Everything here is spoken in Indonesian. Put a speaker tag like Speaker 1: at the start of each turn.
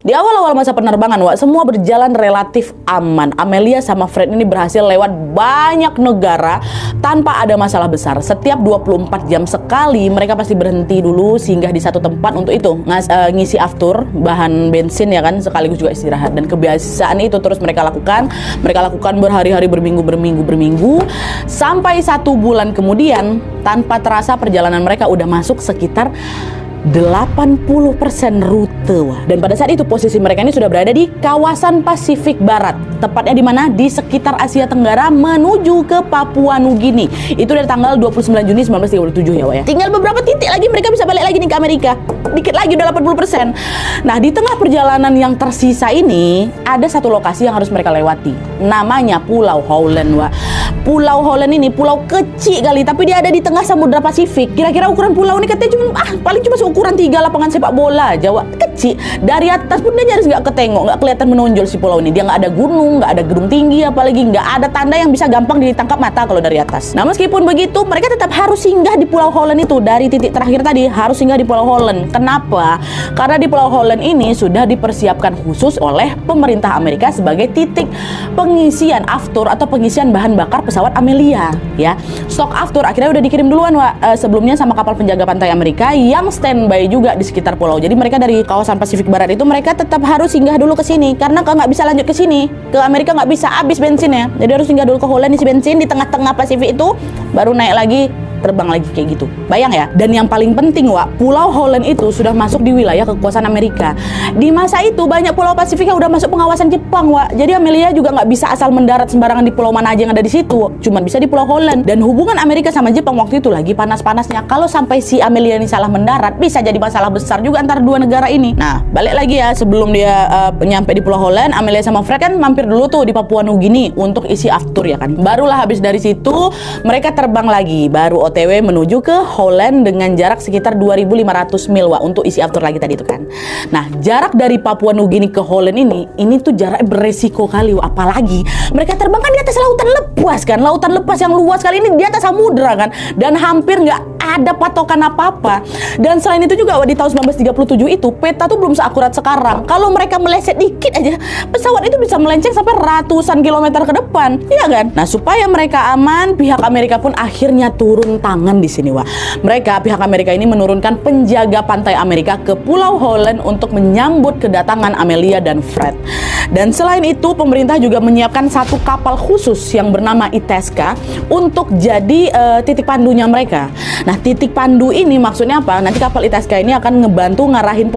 Speaker 1: Di awal-awal masa penerbangan, Wak, semua berjalan relatif aman. Amelia sama Fred ini berhasil lewat banyak negara tanpa ada masalah besar. Setiap 24 jam sekali mereka pasti berhenti dulu singgah di satu tempat untuk itu ngisi aftur, bahan bensin ya kan, sekaligus juga istirahat. Dan kebiasaan itu terus mereka lakukan. Mereka lakukan berhari-hari, berminggu sampai 1 bulan kemudian, tanpa terasa perjalanan mereka udah masuk sekitar 80% rute, wah. Dan pada saat itu posisi mereka ini sudah berada di kawasan Pasifik Barat, tepatnya di mana? Di sekitar Asia Tenggara menuju ke Papua Nugini. Itu dari tanggal 29 Juni 1937 ya, wah ya. Tinggal beberapa titik lagi mereka bisa balik lagi nih ke Amerika. Dikit lagi udah 80%. Nah, di tengah perjalanan yang tersisa ini ada satu lokasi yang harus mereka lewati. Namanya Pulau Howland, wah. Pulau Howland ini pulau kecil kali, tapi dia ada di tengah Samudra Pasifik. Kira-kira ukuran pulau ini katanya paling cuma seukuran 3 lapangan sepak bola aja, wah. Kecil. Dari atas pun dia nyaris nggak ketengok, nggak kelihatan menonjol si pulau ini. Dia nggak ada gunung, nggak ada gedung tinggi, apalagi nggak ada tanda yang bisa gampang ditangkap mata kalau dari atas. Nah, meskipun begitu, mereka tetap harus singgah di Pulau Howland itu. Dari titik terakhir tadi harus singgah di Pulau Howland. Kenapa? Karena di Pulau Howland ini sudah dipersiapkan khusus oleh pemerintah Amerika sebagai titik pengisian aftur atau pengisian bahan bakar pesawat Amelia, ya. Stok aftur akhirnya udah dikirim duluan, Wak, sebelumnya sama kapal penjaga pantai Amerika yang standby juga di sekitar pulau. Jadi mereka dari kawasan Pasifik Barat itu mereka tetap harus singgah dulu ke sini karena kalau nggak bisa lanjut ke sini, ke Amerika nggak bisa, habis bensinnya. Jadi harus singgah dulu ke Holland, isi bensin di tengah-tengah Pasifik itu, baru naik lagi, terbang lagi kayak gitu. Bayang ya? Dan yang paling penting, Wak, Pulau Howland itu sudah masuk di wilayah kekuasaan Amerika. Di masa itu banyak pulau Pasifik yang udah masuk pengawasan Jepang, Wak. Jadi Amelia juga nggak bisa asal mendarat sembarangan di pulau mana aja yang ada di situ. Cuman bisa di Pulau Howland. Dan hubungan Amerika sama Jepang waktu itu lagi panas-panasnya. Kalau sampai si Amelia ini salah mendarat, bisa jadi masalah besar juga antara dua negara ini. Nah, balik lagi ya, sebelum dia nyampe di Pulau Howland, Amelia sama Fred kan mampir dulu tuh di Papua Nugini untuk isi aftur ya kan. Barulah habis dari situ mereka terbang lagi, baru OTW menuju ke Howland dengan jarak sekitar 2.500 mil, Wak, untuk isi aftur lagi tadi itu kan. Nah, jarak dari Papua Nugini ke Howland ini tuh jarak beresiko kali, Wak. Apalagi mereka terbang kan di atas lautan lepas kan, lautan lepas yang luas kali ini, di atas samudra kan, dan hampir nggak ada patokan apa-apa. Dan selain itu juga, Wak, di tahun 1937 itu peta tuh belum seakurat sekarang. Kalau mereka meleset dikit aja, pesawat itu bisa melenceng sampai ratusan kilometer ke depan, iya kan? Nah, supaya mereka aman, pihak Amerika pun akhirnya turun tangan di sini, Wak. Pihak Amerika ini menurunkan penjaga pantai Amerika ke Pulau Howland untuk menyambut kedatangan Amelia dan Fred. Dan selain itu, pemerintah juga menyiapkan satu kapal khusus yang bernama Itasca untuk jadi titik pandunya mereka. Nah, titik pandu ini maksudnya apa? Nanti kapal Itasca ini akan ngebantu ngarahin